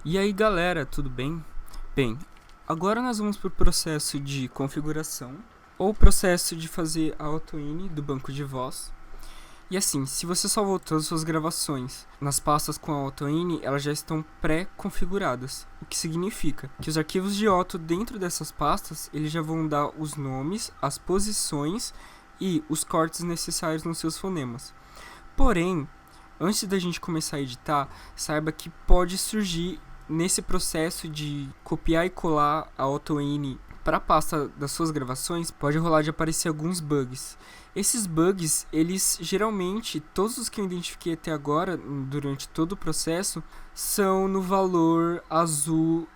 E aí galera, tudo bem? Bem, agora nós vamos para o processo de configuração ou processo de fazer a AutoINI do banco de voz. E assim, se você salvou todas as suas gravações nas pastas com a AutoINI, elas já estão pré-configuradas, o que significa que os arquivos de auto dentro dessas pastas, eles já vão dar os nomes, as posições e os cortes necessários nos seus fonemas. Porém, antes da gente começar a editar, saiba que pode surgir nesse processo de copiar e colar a AutoINI para a pasta das suas gravações, pode rolar de aparecer alguns bugs. Esses bugs, eles geralmente, todos os que eu identifiquei até agora, durante todo o processo, são no valor azul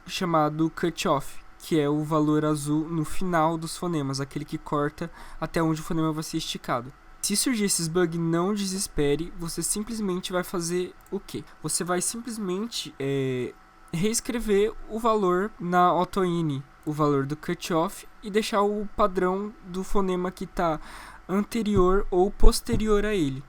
chamado cutoff, que é o valor azul no final dos fonemas, aquele que corta até onde o fonema vai ser esticado. Se surgir esses bugs, não desespere, você simplesmente vai fazer o quê? Você vai simplesmente reescrever o valor na AutoINI, o valor do cutoff, e deixar o padrão do fonema que está anterior ou posterior a ele.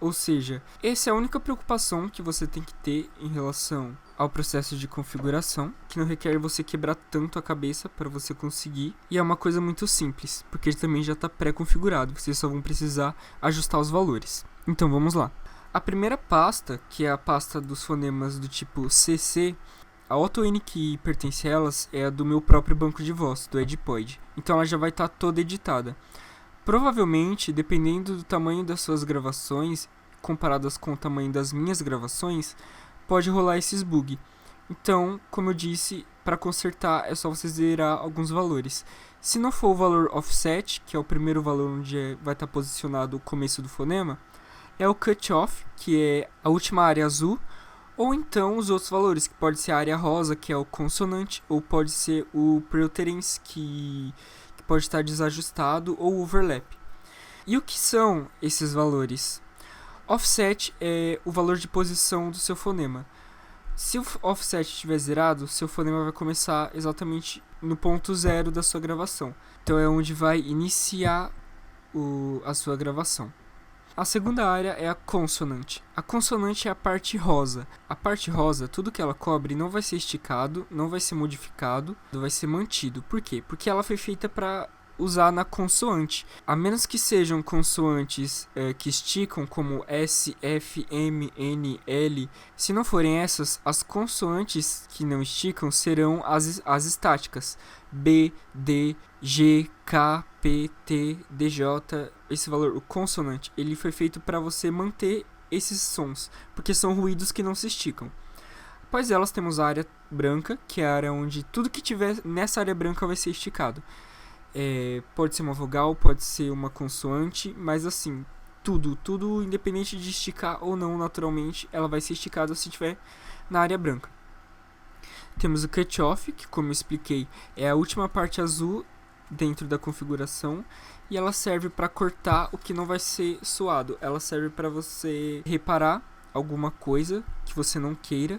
Ou seja, essa é a única preocupação que você tem que ter em relação ao processo de configuração, que não requer você quebrar tanto a cabeça para você conseguir, e é uma coisa muito simples, porque ele também já está pré-configurado, vocês só vão precisar ajustar os valores. Então vamos lá. A primeira pasta, que é a pasta dos fonemas do tipo CC, a AutoINI que pertence a elas é a do meu próprio banco de voz, do Edpoid, então ela já vai estar toda editada. Provavelmente, dependendo do tamanho das suas gravações, comparadas com o tamanho das minhas gravações, pode rolar esses bugs. Então, como eu disse, para consertar é só você zerar alguns valores. Se não for o valor offset, que é o primeiro valor onde vai estar posicionado o começo do fonema, é o cutoff, que é a última área azul, ou então os outros valores, que pode ser a área rosa, que é o consonante, ou pode ser o preterence, que pode estar desajustado, ou overlap. E o que são esses valores? Offset é o valor de posição do seu fonema. Se o offset estiver zerado, seu fonema vai começar exatamente no ponto zero da sua gravação. Então é onde vai iniciar a sua gravação. A segunda área é a consonante. A consonante é a parte rosa. A parte rosa, tudo que ela cobre não vai ser esticado, não vai ser modificado, vai ser mantido. Por quê? Porque ela foi feita para usar na consoante. A menos que sejam consoantes que esticam, como S, F, M, N, L. Se não forem essas, as consoantes que não esticam serão as estáticas. B, D, G, K, P, T, DJ. Esse valor, o consonante, ele foi feito para você manter esses sons, porque são ruídos que não se esticam. Após elas temos a área branca, que é a área onde tudo que tiver nessa área branca vai ser esticado. Pode ser uma vogal, pode ser uma consoante, mas assim, tudo independente de esticar ou não naturalmente, ela vai ser esticada se estiver na área branca. Temos o cutoff, que como eu expliquei, é a última parte azul dentro da configuração, e ela serve para cortar o que não vai ser suado. Ela serve para você reparar alguma coisa que você não queira.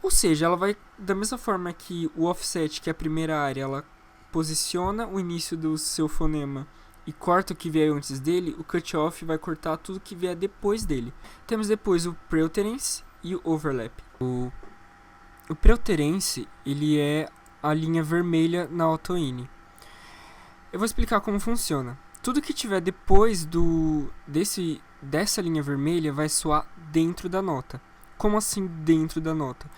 Ou seja, ela vai, da mesma forma que o offset, que é a primeira área, ela posiciona o início do seu fonema e corta o que vier antes dele, o cutoff vai cortar tudo que vier depois dele. Temos depois o preterence e o overlap. O preterence, ele é a linha vermelha na AutoINI. Eu vou explicar como funciona. Tudo que tiver depois dessa linha vermelha vai soar dentro da nota. Como assim dentro da nota?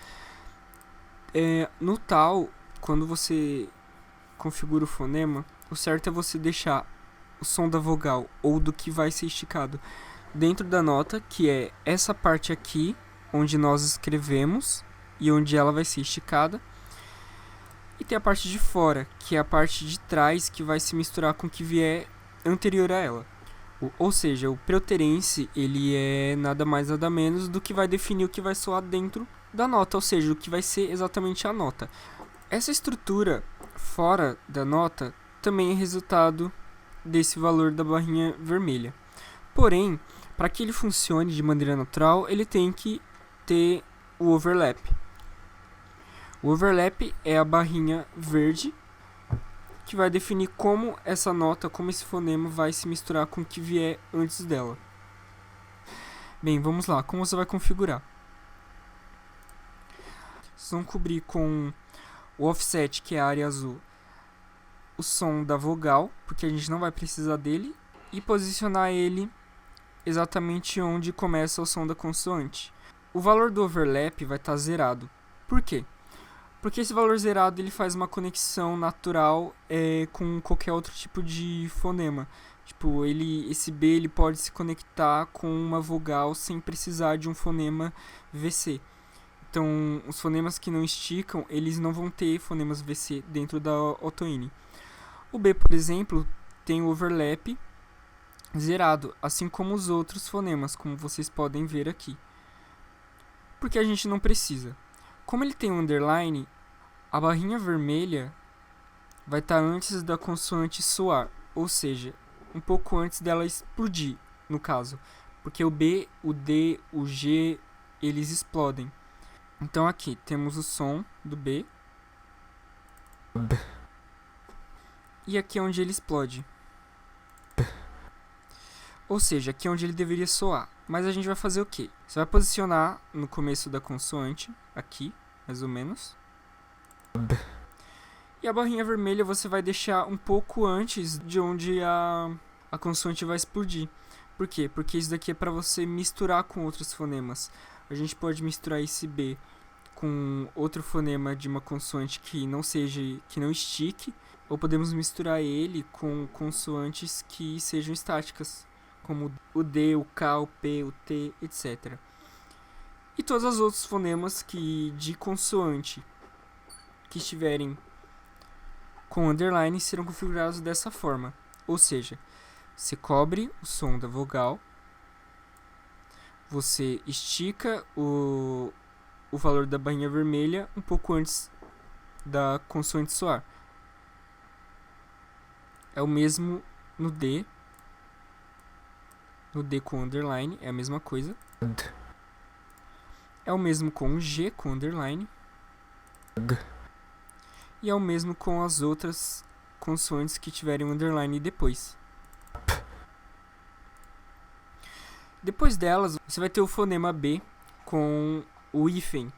No tal, quando você configura o fonema, o certo é você deixar o som da vogal ou do que vai ser esticado dentro da nota, que é essa parte aqui, onde nós escrevemos e onde ela vai ser esticada. E tem a parte de fora, que é a parte de trás, que vai se misturar com o que vier anterior a ela. Ou seja, o preterence, ele é nada mais nada menos do que vai definir o que vai soar dentro da nota, ou seja, o que vai ser exatamente a nota. Essa estrutura fora da nota também é resultado desse valor da barrinha vermelha. Porém, para que ele funcione de maneira natural, ele tem que ter o overlap. O overlap é a barrinha verde que vai definir como essa nota, como esse fonema vai se misturar com o que vier antes dela. Bem, vamos lá, como você vai configurar? Vocês vão cobrir com o offset, que é a área azul, o som da vogal, porque a gente não vai precisar dele, e posicionar ele exatamente onde começa o som da consoante. O valor do overlap vai estar zerado. Por quê? Porque esse valor zerado ele faz uma conexão natural com qualquer outro tipo de fonema. Tipo, esse B ele pode se conectar com uma vogal sem precisar de um fonema VC. Então, os fonemas que não esticam, eles não vão ter fonemas VC dentro da autoine. O B, por exemplo, tem o overlap zerado, assim como os outros fonemas, como vocês podem ver aqui. Porque a gente não precisa. Como ele tem um underline, a barrinha vermelha vai estar antes da consoante soar, ou seja, um pouco antes dela explodir, no caso. Porque o B, o D, o G, eles explodem. Então aqui temos o som do B. E aqui é onde ele explode. Ou seja, aqui é onde ele deveria soar. Mas a gente vai fazer o quê? Você vai posicionar no começo da consoante, aqui, mais ou menos. E a barrinha vermelha você vai deixar um pouco antes de onde a consoante vai explodir. Por quê? Porque isso daqui é para você misturar com outros fonemas. A gente pode misturar esse B com outro fonema de uma consoante que não estique, ou podemos misturar ele com consoantes que sejam estáticas, como o D, o K, o P, o T, etc. E todos os outros fonemas de consoante que estiverem com underline serão configurados dessa forma. Ou seja, você cobre o som da vogal, você estica o valor da barrinha vermelha um pouco antes da consoante soar. É o mesmo no D. No D com underline é a mesma coisa. É o mesmo com o G com underline. E é o mesmo com as outras consoantes que tiverem underline depois. Depois delas, você vai ter o fonema B com o hífen,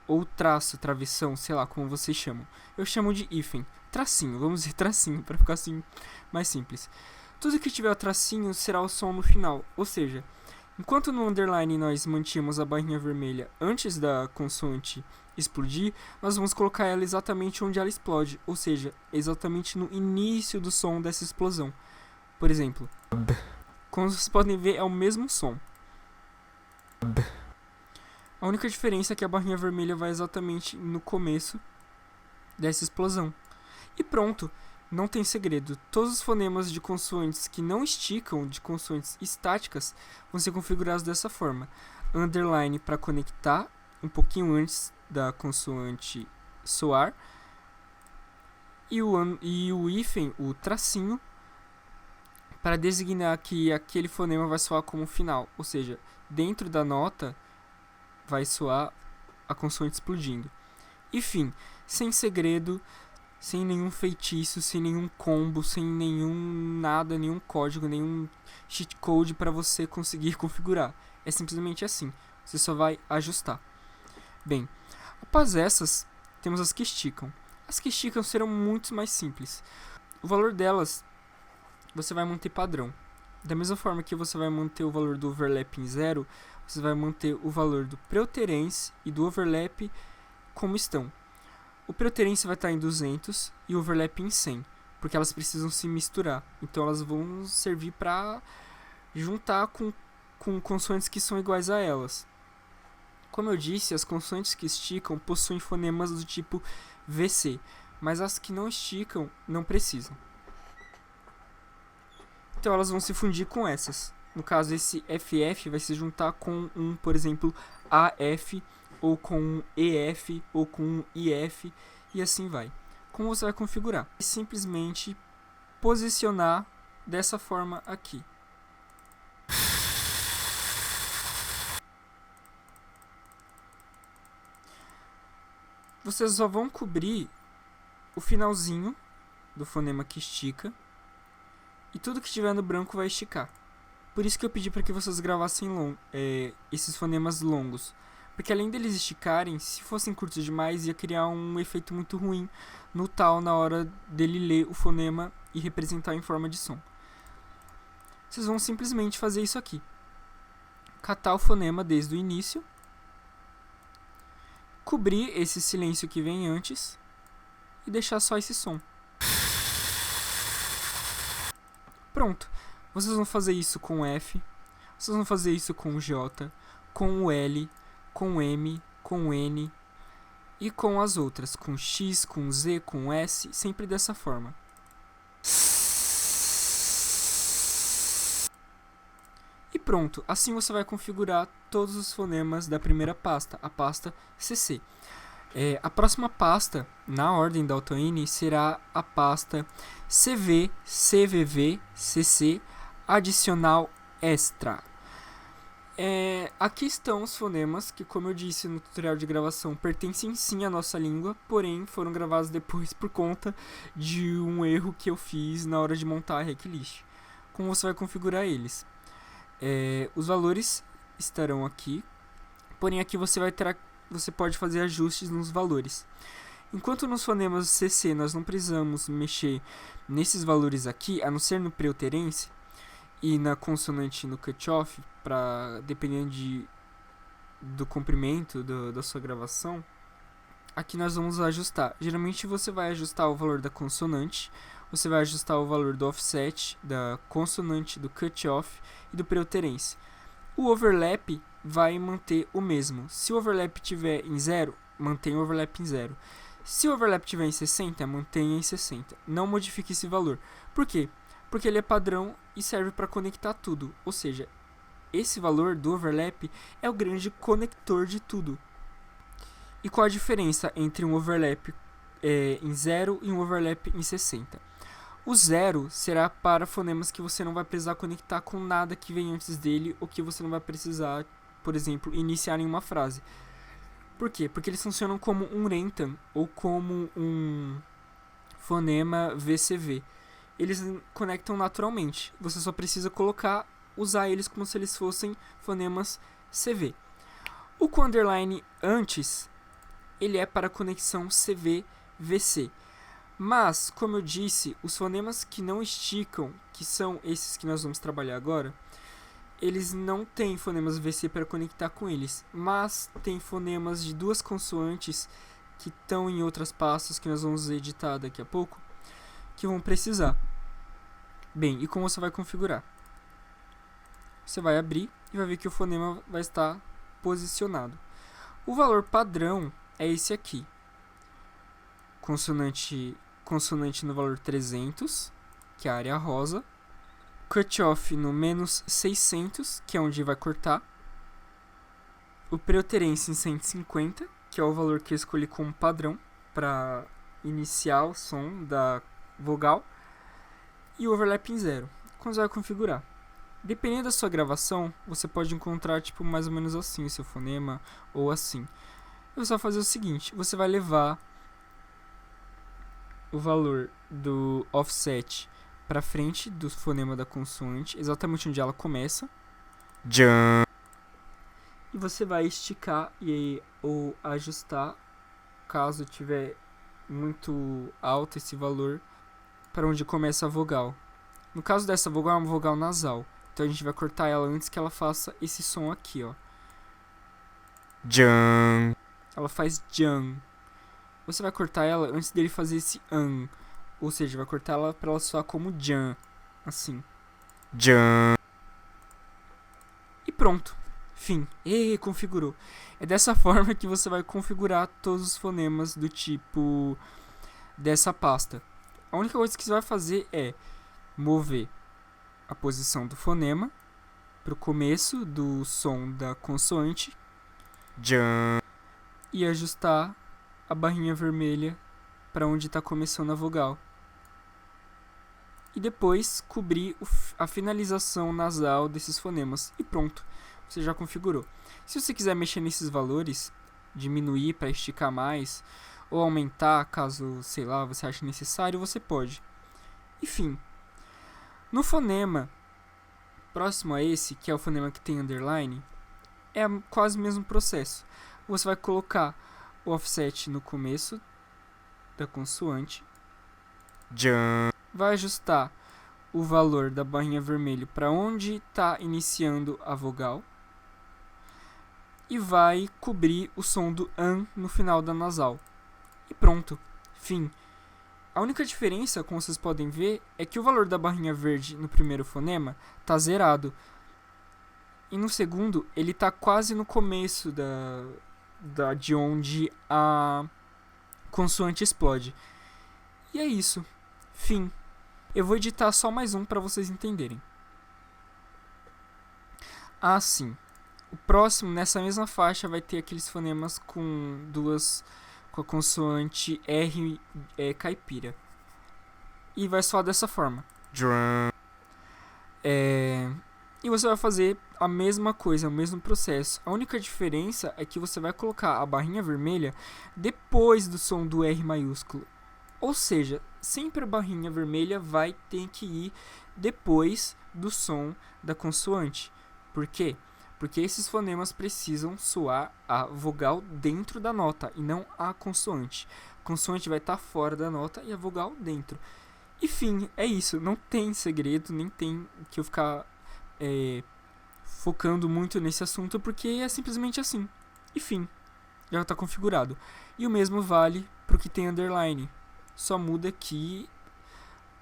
ou traço, travessão, sei lá como vocês chamam. Eu chamo de hífen, tracinho, vamos dizer tracinho, para ficar assim mais simples. Tudo que tiver o tracinho será o som no final, ou seja, enquanto no underline nós mantínhamos a barrinha vermelha antes da consoante explodir, nós vamos colocar ela exatamente onde ela explode, ou seja, exatamente no início do som dessa explosão. Por exemplo, como vocês podem ver, é o mesmo som. A única diferença é que a barrinha vermelha vai exatamente no começo dessa explosão. E pronto, não tem segredo. Todos os fonemas de consoantes que não esticam, de consoantes estáticas, vão ser configurados dessa forma. Underline para conectar um pouquinho antes da consoante soar. E o hífen, o tracinho, para designar que aquele fonema vai soar como final. Ou seja, dentro da nota vai soar a consoante explodindo. Enfim, sem segredo, sem nenhum feitiço, sem nenhum combo, sem nenhum código, nenhum cheat code para você conseguir configurar. É simplesmente assim. Você só vai ajustar. Bem, após essas, temos as que esticam. As que esticam serão muito mais simples. O valor delas você vai manter padrão. Da mesma forma que você vai manter o valor do overlap em 0, você vai manter o valor do preterence e do overlap como estão. O preterence vai estar em 200 e o overlap em 100, porque elas precisam se misturar. Então elas vão servir para juntar com consoantes que são iguais a elas. Como eu disse, as consoantes que esticam possuem fonemas do tipo VC, mas as que não esticam não precisam. Então elas vão se fundir com essas. No caso, esse FF vai se juntar com por exemplo, AF, ou com um EF, ou com um IF, e assim vai. Como você vai configurar? É simplesmente posicionar dessa forma aqui. Vocês só vão cobrir o finalzinho do fonema que estica, e tudo que tiver no branco vai esticar. Por isso que eu pedi para que vocês gravassem esses fonemas longos, Porque além deles esticarem, se fossem curtos demais, ia criar um efeito muito ruim no tal na hora dele ler o fonema e representar em forma de som. Vocês vão simplesmente fazer isso aqui. Catar o fonema desde o início, cobrir esse silêncio que vem antes e deixar só esse som. Pronto. Vocês vão fazer isso com o F, vocês vão fazer isso com o J, com o L, com o M, com o N e com as outras, com X, com Z, com S, sempre dessa forma. E pronto, assim você vai configurar todos os fonemas da primeira pasta, a pasta CC. A próxima pasta, na ordem da AutoN, será a pasta CV, CVV, CC, adicional extra. Aqui estão os fonemas que, como eu disse no tutorial de gravação, pertencem sim à nossa língua, porém foram gravados depois por conta de um erro que eu fiz na hora de montar a Hacklist. Como você vai configurar eles? Os valores estarão aqui, porém aqui você pode fazer ajustes nos valores. Enquanto nos fonemas CC nós não precisamos mexer nesses valores aqui, a não ser no preuterense e na consonante no cutoff, dependendo do comprimento da sua gravação, aqui nós vamos ajustar. Geralmente você vai ajustar o valor da consonante, você vai ajustar o valor do offset, da consonante, do cutoff e do preuterense. O overlap vai manter o mesmo. Se o overlap estiver em 0, mantenha o overlap em 0. Se o overlap estiver em 60, mantenha em 60. Não modifique esse valor. Por quê? Porque ele é padrão e serve para conectar tudo. Ou seja, esse valor do overlap é o grande conector de tudo. E qual a diferença entre um overlap em 0 e um overlap em 60? O 0 será para fonemas que você não vai precisar conectar com nada que vem antes dele, ou que você não vai precisar, por exemplo, iniciar em uma frase. Por quê? Porque eles funcionam como um rentan ou como um fonema VCV. Eles conectam naturalmente. Você só precisa usar eles como se eles fossem fonemas CV. O com underline antes, ele é para conexão CV-VC. Mas, como eu disse, os fonemas que não esticam, que são esses que nós vamos trabalhar agora, eles não têm fonemas VC para conectar com eles, mas tem fonemas de duas consoantes que estão em outras pastas que nós vamos editar daqui a pouco, que vão precisar. Bem, e como você vai configurar? Você vai abrir e vai ver que o fonema vai estar posicionado. O valor padrão é esse aqui. Consonante no valor 300, que é a área rosa. Cutoff no menos 600, que é onde vai cortar. O preuterense em 150, que é o valor que eu escolhi como padrão para iniciar o som da vogal. E o overlap em 0. Como você vai configurar? Dependendo da sua gravação, você pode encontrar tipo mais ou menos assim o seu fonema, ou assim. Você vai fazer o seguinte, você vai levar o valor do offset para frente do fonema da consoante, exatamente onde ela começa. E você vai esticar ou ajustar, caso tiver muito alto esse valor, para onde começa a vogal. No caso dessa vogal, é uma vogal nasal. Então a gente vai cortar ela antes que ela faça esse som aqui, ó. Ela faz jan. Você vai cortar ela antes dele fazer esse an. Ou seja, vai cortar ela para ela soar como jan. Assim. E pronto. Fim. Configurou. É dessa forma que você vai configurar todos os fonemas do tipo dessa pasta. A única coisa que você vai fazer é mover a posição do fonema para o começo do som da consoante e ajustar a barrinha vermelha para onde está começando a vogal. E depois cobrir a finalização nasal desses fonemas. E pronto, você já configurou. Se você quiser mexer nesses valores, diminuir para esticar mais, ou aumentar caso, sei lá, você ache necessário, você pode. Enfim, no fonema próximo a esse, que é o fonema que tem underline, é quase o mesmo processo. Você vai colocar o offset no começo da consoante. Vai ajustar o valor da barrinha vermelha para onde está iniciando a vogal. E vai cobrir o som do an no final da nasal. E pronto. Fim. A única diferença, como vocês podem ver, é que o valor da barrinha verde no primeiro fonema está zerado. E no segundo, ele está quase no começo de onde a consoante explode. E é isso. Fim. Eu vou editar só mais um para vocês entenderem. Ah, sim. O próximo, nessa mesma faixa, vai ter aqueles fonemas com a consoante R caipira. E vai soar dessa forma. E você vai fazer a mesma coisa, o mesmo processo. A única diferença é que você vai colocar a barrinha vermelha depois do som do R maiúsculo. Ou seja, sempre a barrinha vermelha vai ter que ir depois do som da consoante. Por quê? Porque esses fonemas precisam soar a vogal dentro da nota e não a consoante. A consoante vai estar fora da nota e a vogal dentro. Enfim, é isso. Não tem segredo, nem tem que eu ficar focando muito nesse assunto, porque é simplesmente assim. Enfim, já está configurado. E o mesmo vale para o que tem underline. Só muda que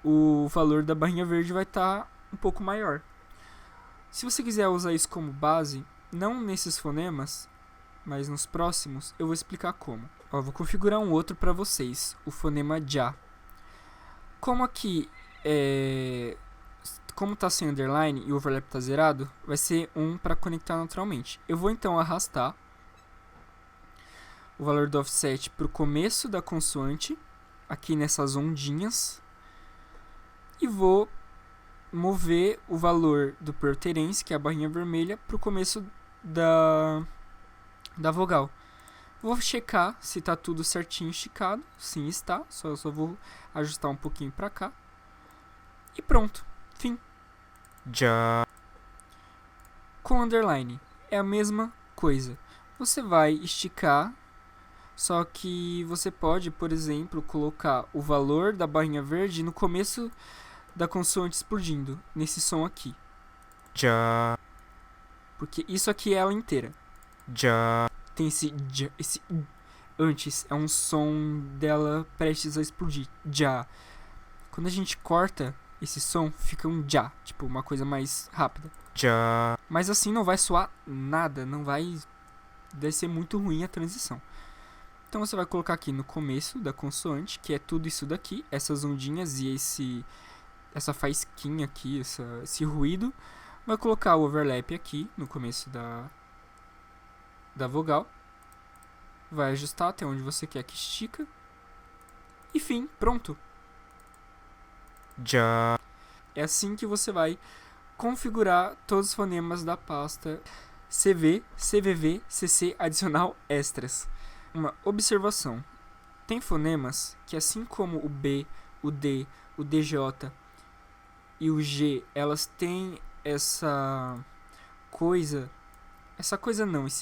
o valor da barrinha verde vai estar um pouco maior. Se você quiser usar isso como base, não nesses fonemas, mas nos próximos, eu vou explicar como. Vou configurar um outro para vocês, o fonema já. Como aqui como está sem underline e o overlap está zerado, vai ser 1 para conectar naturalmente. Eu vou então arrastar o valor do offset para o começo da consoante, aqui nessas ondinhas, e vou mover o valor do preterência, que é a barrinha vermelha, para o começo da vogal. Vou checar se está tudo certinho esticado. Sim, está. Só vou ajustar um pouquinho para cá. E pronto. Fim. Já. Com underline é a mesma coisa. Você vai esticar, só que você pode, por exemplo, colocar o valor da barrinha verde no começo da consoante explodindo, nesse som aqui. Já. Porque isso aqui é ela inteira. Já. Tem esse antes, é um som dela prestes a explodir. Já. Quando a gente corta esse som, fica um já, tipo uma coisa mais rápida. Já. Mas assim não vai soar nada, não vai... Deve ser muito ruim a transição. Então você vai colocar aqui no começo da consoante, que é tudo isso daqui, essas ondinhas e essa faísquinha aqui, esse ruído. Vai colocar o overlap aqui no começo da vogal. Vai ajustar até onde você quer que estica. E fim, pronto. Já. É assim que você vai configurar todos os fonemas da pasta CV, CVV, CC adicional extras. Uma observação. Tem fonemas que, assim como o B, o D, o DJ e o G, elas têm esse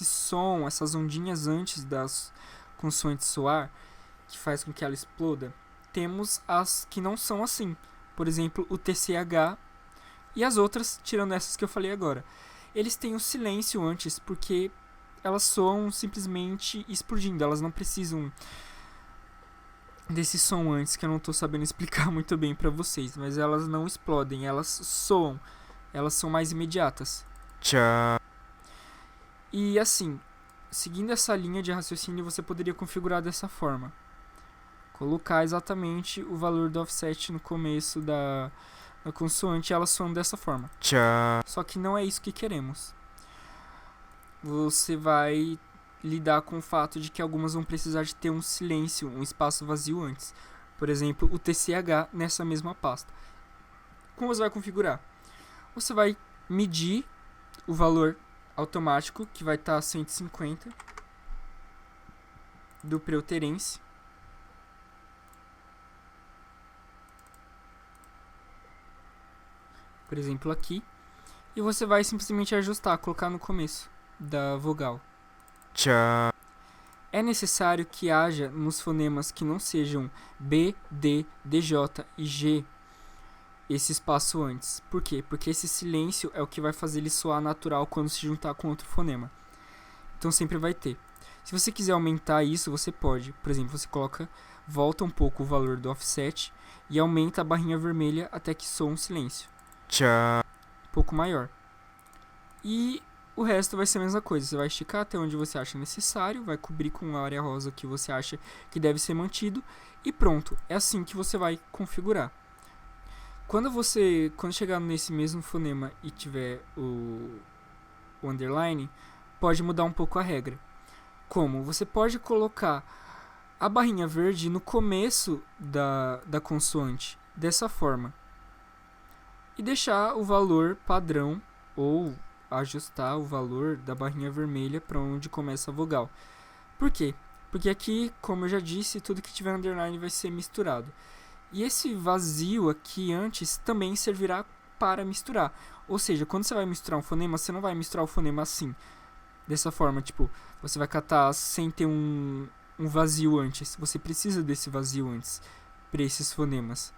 som, essas ondinhas antes das consoantes soar, que faz com que ela exploda. Temos as que não são assim. Por exemplo, o TCH e as outras, tirando essas que eu falei agora. Eles têm o silêncio antes, porque elas soam simplesmente explodindo. Elas não precisam desse som antes, que eu não estou sabendo explicar muito bem para vocês. Mas elas não explodem, elas soam. Elas são mais imediatas. Tchau. E assim, seguindo essa linha de raciocínio, você poderia configurar dessa forma. Colocar exatamente o valor do offset no começo da consoante, elas soam dessa forma. Tchau. Só que não é isso que queremos. Você vai lidar com o fato de que algumas vão precisar de ter um silêncio, um espaço vazio antes. Por exemplo, o TCH nessa mesma pasta. Como você vai configurar? Você vai medir o valor automático, que vai estar 150 do preuterência. Por exemplo, aqui. E você vai simplesmente ajustar, colocar no começo da vogal. Tchau. É necessário que haja nos fonemas que não sejam B, D, DJ e G esse espaço antes. Por quê? Porque esse silêncio é o que vai fazer ele soar natural quando se juntar com outro fonema. Então sempre vai ter. Se você quiser aumentar isso, você pode. Por exemplo, você volta um pouco o valor do offset e aumenta a barrinha vermelha até que soa um silêncio. Tchau. Um pouco maior. E o resto vai ser a mesma coisa. Você vai esticar até onde você acha necessário, vai cobrir com a área rosa que você acha que deve ser mantido e pronto. É assim que você vai configurar. Quando chegar nesse mesmo fonema e tiver o underline, pode mudar um pouco a regra. Como? Você pode colocar a barrinha verde no começo da consoante, dessa forma. E deixar o valor padrão, ou ajustar o valor da barrinha vermelha para onde começa a vogal. Por quê? Porque aqui, como eu já disse, tudo que tiver underline vai ser misturado. E esse vazio aqui antes também servirá para misturar. Ou seja, quando você vai misturar um fonema, você não vai misturar o fonema assim. Dessa forma, tipo, você vai catar sem ter um vazio antes. Você precisa desse vazio antes para esses fonemas.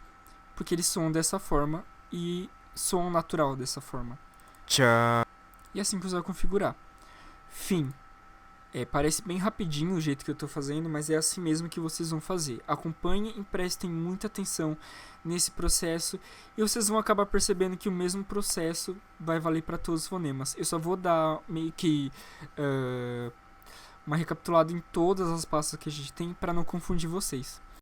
Porque eles soam dessa forma e soam natural dessa forma. Tchau. E assim que você vai configurar. Fim. Parece bem rapidinho o jeito que eu estou fazendo, mas é assim mesmo que vocês vão fazer. Acompanhem e prestem muita atenção nesse processo e vocês vão acabar percebendo que o mesmo processo vai valer para todos os fonemas. Eu só vou dar meio que uma recapitulada em todas as pastas que a gente tem para não confundir vocês.